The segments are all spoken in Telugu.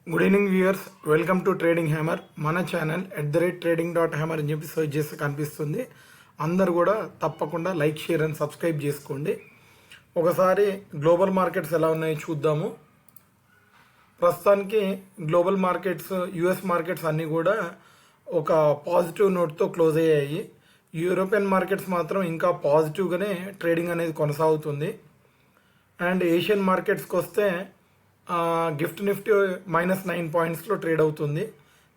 Good evening viewers, welcome to trading hammer. మన ఛానల్ @trading.hammer అని చెప్పి సర్చ్ చేస్తే కనిపిస్తుంది. అందరు కూడా తప్పకుండా లైక్, షేర్ అండ్ సబ్స్క్రైబ్ చేసుకోండి. ఒకసారి గ్లోబల్ మార్కెట్స్ ఎలా ఉన్నాయో చూద్దాము. ప్రస్తుతానికి గ్లోబల్ మార్కెట్స్, యుఎస్ మార్కెట్స్ అన్నీ కూడా ఒక పాజిటివ్ నోట్తో క్లోజ్ అయ్యాయి. యూరోపియన్ మార్కెట్స్ మాత్రం ఇంకా పాజిటివ్గానే ట్రేడింగ్ అనేది కొనసాగుతుంది. అండ్ ఏషియన్ మార్కెట్స్కి వస్తే గిఫ్ట్ నిఫ్టీ -9 పాయింట్స్లో ట్రేడ్ అవుతుంది.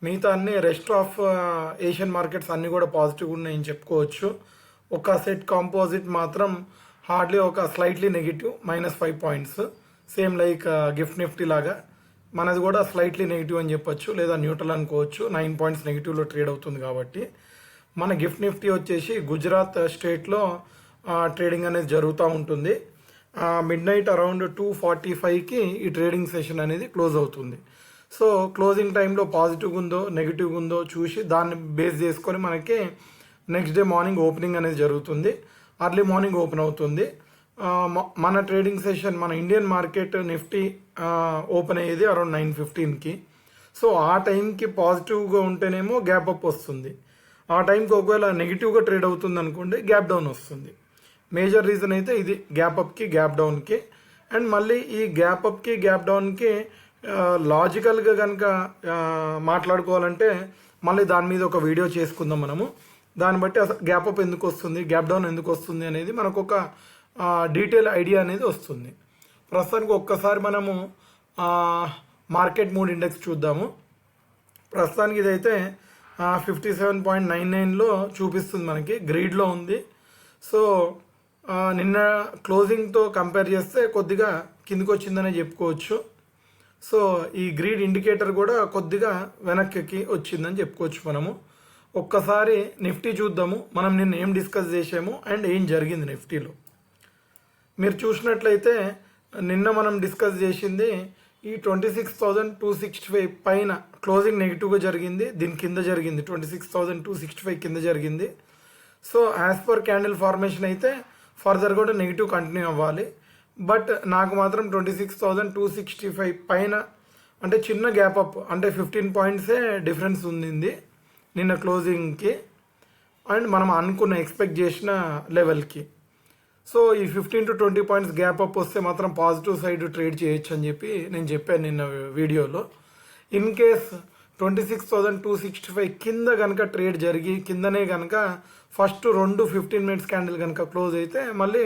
మిగతా అన్ని రెస్ట్ ఆఫ్ ఏషియన్ మార్కెట్స్ అన్నీ కూడా పాజిటివ్ ఉన్నాయని చెప్పుకోవచ్చు. ఒక సెట్ కాంపోజిట్ మాత్రం హార్డ్లీ ఒక slightly negative -5 points, same like gift Nifty లాగా మనది కూడా స్లైట్లీ నెగిటివ్ అని చెప్పొచ్చు, లేదా న్యూట్రల్ అనుకోవచ్చు. 9 పాయింట్స్ నెగిటివ్లో ట్రేడ్ అవుతుంది కాబట్టి మన గిఫ్ట్ నిఫ్టీ వచ్చేసి గుజరాత్ స్టేట్లో ట్రేడింగ్ అనేది జరుగుతూ ఉంటుంది. మిడ్ నైట్ అరౌండ్ 2:45కి ఈ ట్రేడింగ్ సెషన్ అనేది క్లోజ్ అవుతుంది. సో క్లోజింగ్ టైంలో పాజిటివ్గా ఉందో నెగిటివ్గా ఉందో చూసి దాన్ని బేస్ చేసుకొని మనకి నెక్స్ట్ డే మార్నింగ్ ఓపెనింగ్ అనేది జరుగుతుంది. అర్లీ మార్నింగ్ ఓపెన్ అవుతుంది. మన ట్రేడింగ్ సెషన్, మన ఇండియన్ మార్కెట్ నిఫ్టీ ఓపెన్ అయ్యేది అరౌండ్ 9:15కి. సో ఆ టైంకి పాజిటివ్గా ఉంటేనేమో గ్యాప్ అప్ వస్తుంది. ఆ టైంకి ఒకవేళ నెగిటివ్గా ట్రేడ్ అవుతుంది అనుకోండి, గ్యాప్ డౌన్ వస్తుంది. మేజర్ రీజన్ అయితే ఇది, గ్యాప్ అప్కి గ్యాప్ డౌన్కి. అండ్ మళ్ళీ ఈ గ్యాప్ అప్కి గ్యాప్ డౌన్కి లాజికల్గా కనుక మాట్లాడుకోవాలంటే మళ్ళీ దాని మీద ఒక వీడియో చేసుకుందాం మనము. దాన్ని బట్టి అసలు గ్యాప్ అప్ ఎందుకు వస్తుంది, గ్యాప్ డౌన్ ఎందుకు వస్తుంది అనేది మనకు ఒక డీటెయిల్ ఐడియా అనేది వస్తుంది. ప్రస్తుతానికి ఒక్కసారి మనము మార్కెట్ మూడ్ ఇండెక్స్ చూద్దాము. ప్రస్తుతానికి ఇదైతే 57.99లో చూపిస్తుంది, మనకి గ్రీడ్లో ఉంది. సో నిన్న క్లోజింగ్తో కంపేర్ చేస్తే కొద్దిగా కిందికి వచ్చిందనే చెప్పుకోవచ్చు. సో ఈ గ్రీడ్ ఇండికేటర్ కూడా కొద్దిగా వెనక్కి వచ్చిందని చెప్పుకోవచ్చు మనము. ఒక్కసారి నిఫ్టీ చూద్దాము. మనం నిన్న ఏం డిస్కస్ చేసాము అండ్ ఏం జరిగింది నిఫ్టీలో. మీరు చూసినట్లయితే నిన్న మనం డిస్కస్ చేసింది ఈ 26,265 పైన క్లోజింగ్ నెగిటివ్గా జరిగింది, దీని కింద జరిగింది 26,265 కింద జరిగింది. So as per candle formation అయితే ఫర్దర్ కూడా నెగిటివ్ కంటిన్యూ అవ్వాలి. బట్ నాకు మాత్రం 26,265 పైన అంటే చిన్న గ్యాప్ అప్, అంటే 15 పాయింట్సే డిఫరెన్స్ ఉంది నిన్న క్లోజింగ్కి అండ్ మనం అనుకున్న ఎక్స్పెక్ట్ చేసిన లెవెల్కి. సో ఈ 15 to 20 పాయింట్స్ గ్యాప్ అప్ వస్తే మాత్రం పాజిటివ్ సైడ్ ట్రేడ్ చేయొచ్చు అని చెప్పి నేను చెప్పాను నిన్న వీడియోలో. ఇన్ కేస్ 26,265 కింద కనుక ట్రేడ్ జరిగి కిందనే కనుక ఫస్ట్ 15 మినిట్స్ క్యాండిల్ కనుక క్లోజ్ అయితే మళ్ళీ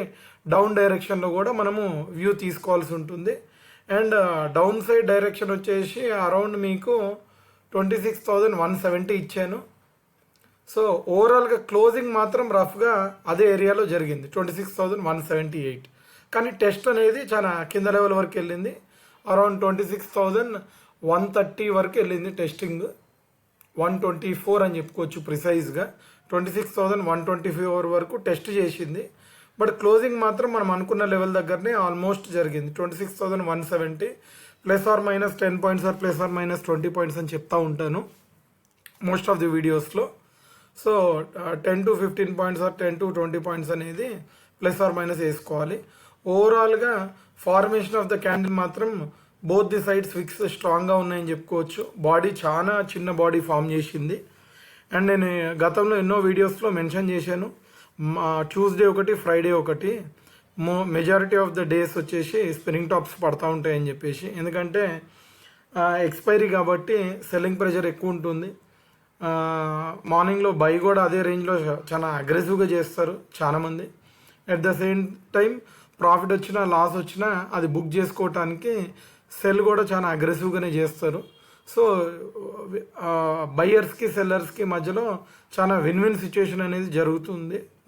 డౌన్ డైరెక్షన్లో కూడా మనము వ్యూ తీసుకోవాల్సి ఉంటుంది. అండ్ డౌన్ సైడ్ డైరెక్షన్ వచ్చేసి అరౌండ్ మీకు 26,170 ఇచ్చాను. సో ఓవరాల్గా క్లోజింగ్ మాత్రం రఫ్గా అదే ఏరియాలో జరిగింది, 26,178. కానీ టెస్ట్ అనేది చాలా కింద లెవెల్ వరకు వెళ్ళింది, అరౌండ్ 26,130 వరకు వెళ్ళింది టెస్టింగ్. 124 అని చెప్పుకోవచ్చు ప్రిసైజ్గా. 26,124 వరకు టెస్ట్ చేసింది. బట్ క్లోజింగ్ మాత్రం మనం అనుకున్న లెవెల్ దగ్గరనే ఆల్మోస్ట్ జరిగింది, 26,170. ±10 పాయింట్స్ ఆర్ ±20 పాయింట్స్ అని చెప్తా ఉంటాను మోస్ట్ ఆఫ్ ది వీడియోస్లో. So 10 to 15 points or 10 to 20 points అనేది ± వేసుకోవాలి. ఓవరాల్గా ఫార్మేషన్ ఆఫ్ ద క్యాండిల్ మాత్రం బోత్ ది సైడ్స్ విక్స్ స్ట్రాంగ్గా ఉన్నాయని చెప్పుకోవచ్చు. బాడీ చాలా చిన్న బాడీ ఫామ్ చేసింది. అండ్ నేను గతంలో ఎన్నో వీడియోస్లో మెన్షన్ చేశాను, ట్యూస్డే ఒకటి, ఫ్రైడే ఒకటి మెజారిటీ ఆఫ్ ద డేస్ వచ్చేసి స్పిన్నింగ్ టాప్స్ పడతా ఉంటాయని చెప్పేసి. ఎందుకంటే ఎక్స్పైరీ కాబట్టి సెల్లింగ్ ప్రెషర్ ఎక్కువ ఉంటుంది. మార్నింగ్లో బై కూడా అదే రేంజ్లో చాలా అగ్రెసివ్గా చేస్తారు చాలామంది. At the same time profit వచ్చినా లాస్ వచ్చినా అది బుక్ చేసుకోవటానికి సెల్ కూడా చాలా అగ్రెసివ్గానే చేస్తారు. సో బయ్యర్స్కి సెల్లర్స్కి మధ్యలో చాలా విన్ సిచ్యుయేషన్ అనేది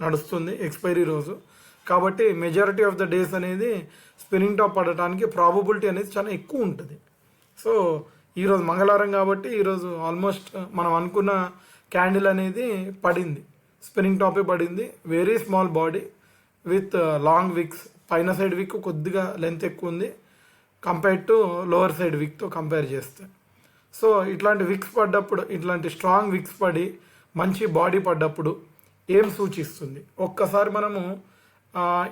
నడుస్తుంది ఎక్స్పైరీ రోజు. కాబట్టి మెజారిటీ ఆఫ్ ద డేస్ అనేది స్పిన్నింగ్ టాప్ పడటానికి ప్రాబబిలిటీ అనేది చాలా ఎక్కువ ఉంటుంది. సో ఈరోజు మంగళవారం కాబట్టి ఈరోజు ఆల్మోస్ట్ మనం అనుకున్న క్యాండిల్ అనేది పడింది, స్పిన్నింగ్ టాపే పడింది. Very small body with long wicks. పైన సైడ్ విక్ కొద్దిగా లెంత్ ఎక్కువ ఉంది కంపేర్ టు లోవర్ సైడ్ విక్తో కంపేర్ చేస్తే. సో ఇట్లాంటి విక్స్ పడ్డప్పుడు, ఇట్లాంటి స్ట్రాంగ్ విక్స్ పడి మంచి బాడీ పడ్డప్పుడు ఏం సూచిస్తుంది ఒక్కసారి మనము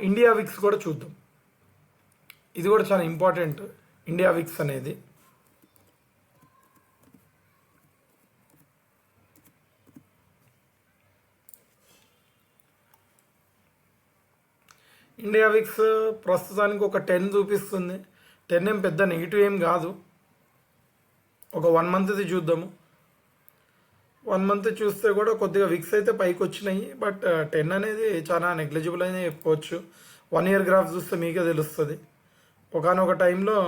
ఇండియా విక్స్ కూడా చూద్దాం. ఇది కూడా చాలా ఇంపార్టెంట్ ఇండియా విక్స్ అనేది. ఇండియా విక్స్ ప్రస్తుతానికి ఒక 10 చూపిస్తుంది. 10 ఏం పెద్ద నెగిటివ్ ఏం కాదు. ఒక 1 మంత్ది చూద్దాము. 1 మంత్ చూస్తే కూడా కొద్దిగా విక్స్ అయితే పైకి వచ్చినాయి. బట్ 10 అనేది చాలా నెగ్లిజిబుల్ అనే చెప్పుకోవచ్చు. 1 ఇయర్ గ్రాఫ్ చూస్తే మీకే తెలుస్తుంది. ఒకనొక టైంలో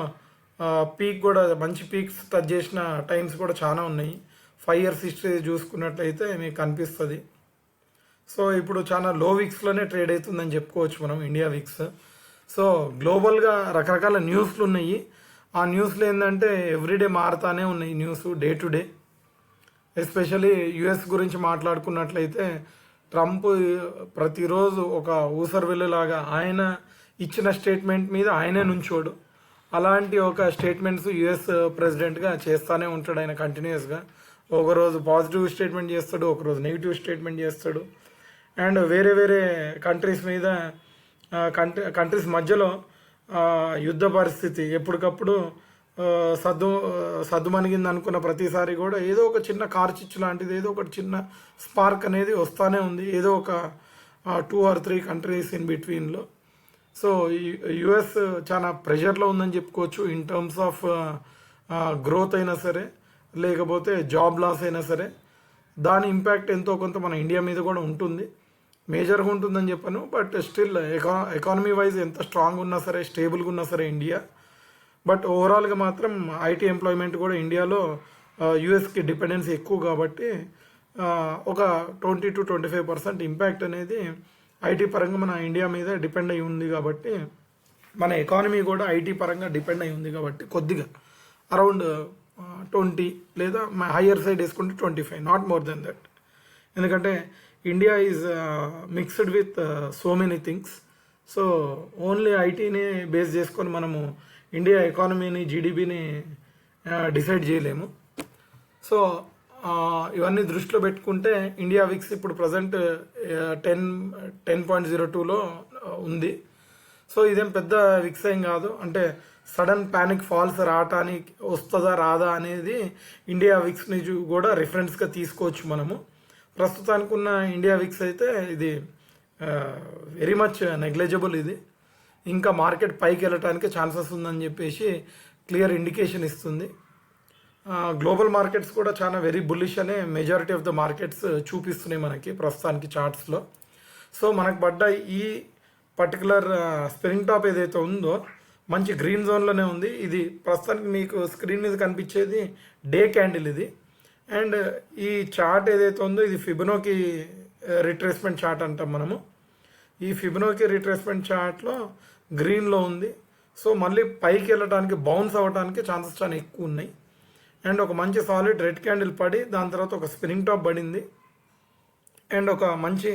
పీక్ కూడా మంచి పీక్స్ టచ్ చేసిన టైమ్స్ కూడా చాలా ఉన్నాయి. 5 ఇయర్స్ హిస్టరీ చూసుకున్నట్లయితే మీకు కనిపిస్తుంది. సో ఇప్పుడు చాలా లో విక్స్లోనే ట్రేడ్ అవుతుందని చెప్పుకోవచ్చు మనం ఇండియా విక్స్. సో గ్లోబల్గా రకరకాల న్యూస్లు ఉన్నాయి. ఆ న్యూస్లు ఏంటంటే ఎవ్రీడే మారుతానే ఉన్నాయి news day to day. Especially US గురించి మాట్లాడుకున్నట్లయితే ట్రంప్ ప్రతిరోజు ఒక ఊసరవెల్లులాగా ఆయన ఇచ్చిన స్టేట్మెంట్ మీద ఆయనే నుంచోడు. అలాంటి ఒక స్టేట్మెంట్స్ యుఎస్ ప్రెసిడెంట్గా చేస్తూనే ఉంటాడు ఆయన కంటిన్యూస్గా. ఒకరోజు పాజిటివ్ స్టేట్మెంట్ చేస్తాడు, ఒకరోజు నెగిటివ్ స్టేట్మెంట్ చేస్తాడు. అండ్ వేరే వేరే కంట్రీస్ మీద కంట్రీస్ మధ్యలో యుద్ధ పరిస్థితి ఎప్పటికప్పుడు సద్దుమణిగింది అనుకున్న ప్రతిసారి కూడా ఏదో ఒక చిన్న కార్చిచ్చు లాంటిది, ఏదో ఒక చిన్న స్పార్క్ అనేది వస్తూనే ఉంది ఏదో ఒక 2 or 3 కంట్రీస్ ఇన్ బిట్వీన్లో. సో యుఎస్ చాలా ప్రెషర్లో ఉందని చెప్పుకోవచ్చు. ఇన్ టర్మ్స్ ఆఫ్ గ్రోత్ అయినా సరే, లేకపోతే జాబ్ లాస్ అయినా సరే, దాని ఇంపాక్ట్ ఎంతో కొంత మన ఇండియా మీద కూడా ఉంటుంది. మేజర్గా ఉంటుందని చెప్పాను. బట్ స్టిల్ ఎకానమీ వైజ్ ఎంత స్ట్రాంగ్ ఉన్నా సరే, స్టేబుల్గా ఉన్నా సరే ఇండియా, బట్ ఓవరాల్గా మాత్రం ఐటీ ఎంప్లాయ్మెంట్ కూడా ఇండియాలో యూఎస్కి డిపెండెన్సీ ఎక్కువ కాబట్టి ఒక 20-25% ఇంపాక్ట్ అనేది ఐటీ పరంగా మన ఇండియా మీద డిపెండ్ అయి ఉంది. కాబట్టి మన ఎకానమీ కూడా ఐటీ పరంగా డిపెండ్ అయి ఉంది కాబట్టి కొద్దిగా అరౌండ్ 20 లేదా హయ్యర్ సైడ్ వేసుకుంటే 25, నాట్ మోర్ దెన్ దట్. ఎందుకంటే India is mixed with so many things. So only ఐటీని బేస్ చేసుకొని మనము ఇండియా ఎకానమీని, జీడిపిని డిసైడ్ చేయలేము. సో ఇవన్నీ దృష్టిలో పెట్టుకుంటే ఇండియా విక్స్ ఇప్పుడు ప్రజెంట్ 10.02లో ఉంది. సో ఇదేం పెద్ద విక్స్ ఏం కాదు. అంటే సడన్ ప్యానిక్ ఫాల్స్ రావటానికి వస్తుందా రాదా అనేది ఇండియా విక్స్ని కూడా రిఫరెన్స్గా తీసుకోవచ్చు మనము. ప్రస్తుతానికి ఉన్న ఇండియా విక్స్ అయితే ఇది వెరీ మచ్ నెగ్లిజిబుల్. ఇది ఇంకా మార్కెట్ పైకి వెళ్ళటానికి ఛాన్సెస్ ఉందని చెప్పేసి క్లియర్ ఇండికేషన్ ఇస్తుంది. గ్లోబల్ మార్కెట్స్ కూడా చాలా వెరీ బుల్లిష్ అనే మెజారిటీ ఆఫ్ ద మార్కెట్స్ చూపిస్తున్నాయి మనకి ప్రస్తుతానికి చార్ట్స్లో. సో మనకు పడ్డ ఈ పర్టికులర్ స్ప్రింగ్ టాప్ ఏదైతే ఉందో మంచి గ్రీన్ జోన్లోనే ఉంది. ఇది ప్రస్తుతానికి మీకు స్క్రీన్ మీద కనిపించేది డే క్యాండిల్ ఇది. అండ్ ఈ చార్ట్ ఏదైతే ఉందో ఇది ఫిబొనాకీ రిట్రేస్మెంట్ చార్ట్ అంటాం మనము. ఈ ఫిబొనాకీ రిట్రేస్మెంట్ చార్ట్లో గ్రీన్లో ఉంది. సో మళ్ళీ పైకి వెళ్ళడానికి, బౌన్స్ అవ్వడానికి ఛాన్సెస్ చాలా ఎక్కువ ఉన్నాయి. అండ్ ఒక మంచి సాలిడ్ రెడ్ క్యాండిల్ పడి దాని తర్వాత ఒక స్ప్రింగ్ టాప్ పడింది. అండ్ ఒక మంచి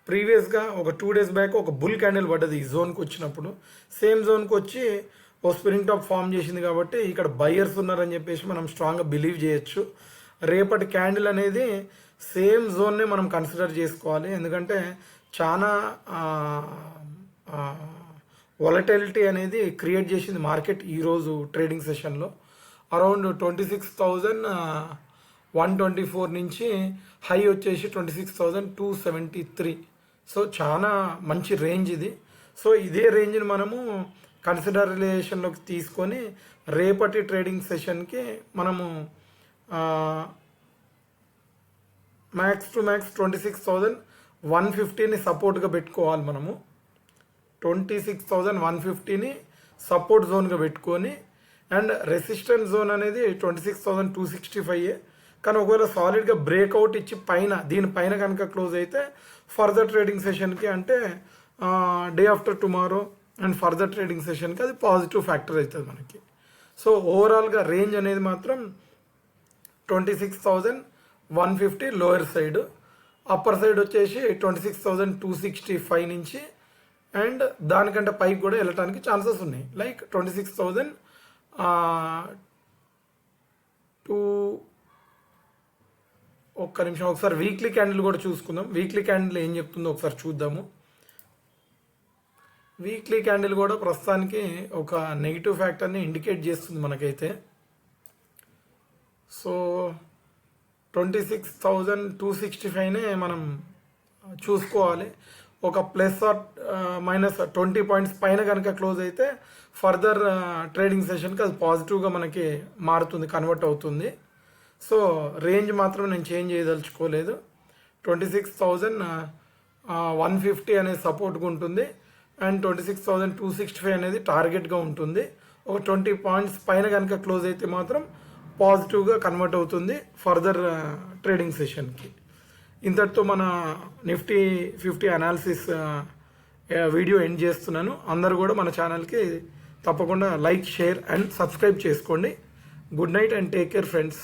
ప్రీవియస్గా ఒక 2 days బ్యాక్ ఒక బుల్ క్యాండిల్ పడ్డది ఈ జోన్కి వచ్చినప్పుడు. సేమ్ జోన్కి వచ్చి ఒక స్ప్రింగ్ టాప్ ఫామ్ చేసింది కాబట్టి ఇక్కడ బయ్యర్స్ ఉన్నారని చెప్పేసి మనం స్ట్రాంగ్గా బిలీవ్ చేయొచ్చు. రేపటి క్యాండిల్ అనేది సేమ్ జోన్నే మనం కన్సిడర్ చేసుకోవాలి. ఎందుకంటే చాలా వాలటిలిటీ అనేది క్రియేట్ చేసింది మార్కెట్ ఈరోజు ట్రేడింగ్ సెషన్లో. అరౌండ్ 26,124 నుంచి హై వచ్చేసి 26,273. సో చాలా మంచి రేంజ్ ఇది. సో ఇదే రేంజ్ని మనము కన్సిడరేషన్లోకి తీసుకొని రేపటి ట్రేడింగ్ సెషన్కి మనము మ్యాక్స్ టు మ్యాక్స్ 26,150ని సపోర్ట్గా పెట్టుకోవాలి. మనము 26,150ని సపోర్ట్ జోన్గా పెట్టుకొని, అండ్ రెసిస్టెన్స్ జోన్ అనేది 26,265. కానీ ఒకవేళ సాలిడ్గా బ్రేక్అవుట్ ఇచ్చి దీనిపైన కనుక క్లోజ్ అయితే ఫర్దర్ ట్రేడింగ్ సెషన్కి, అంటే day after tomorrow and further trading సెషన్కి అది పాజిటివ్ ఫ్యాక్టర్ అవుతుంది మనకి. సో ఓవరాల్గా రేంజ్ అనేది మాత్రం 26,150 లోయర్ సైడ్, అప్పర్ సైడ్ వచ్చేసి 26,265 నుంచి, అండ్ దానికంటే పైకి కూడా వెళ్ళటానికి ఛాన్సెస్ ఉన్నాయి. లైక్ 26,002. ఒక్క నిమిషం, ఒకసారి వీక్లీ క్యాండిల్ కూడా చూసుకుందాం. వీక్లీ క్యాండిల్ ఏం చెప్తుందో ఒకసారి చూద్దాము. వీక్లీ క్యాండిల్ కూడా ప్రస్తుతానికి ఒక నెగిటివ్ ఫ్యాక్టర్ని ఇండికేట్ చేస్తుంది మనకైతే. సో 26,265నే మనం చూసుకోవాలి. ఒక ప్లస్ ఆర్ మైనస్ 20 పాయింట్స్ పైన కనుక క్లోజ్ అయితే ఫర్దర్ ట్రేడింగ్ సెషన్కి అది పాజిటివ్గా మనకి మారుతుంది, కన్వర్ట్ అవుతుంది. సో రేంజ్ మాత్రం నేను చేంజ్ చేయదలుచుకోలేదు. 26,150 అనేది సపోర్ట్గా ఉంటుంది అండ్ 26,265 అనేది టార్గెట్గా ఉంటుంది. ఒక 20 పాయింట్స్ పైన కనుక క్లోజ్ అయితే మాత్రం పాజిటివ్గా కన్వర్ట్ అవుతుంది ఫర్దర్ ట్రేడింగ్ సెషన్కి. ఇంతటితో మన నిఫ్టీ 50 అనాలిసిస్ వీడియో ఎండ్ చేస్తున్నాను. అందరూ కూడా మన ఛానల్కి తప్పకుండా లైక్, షేర్ అండ్ సబ్స్క్రైబ్ చేసుకోండి. Good night and take care friends.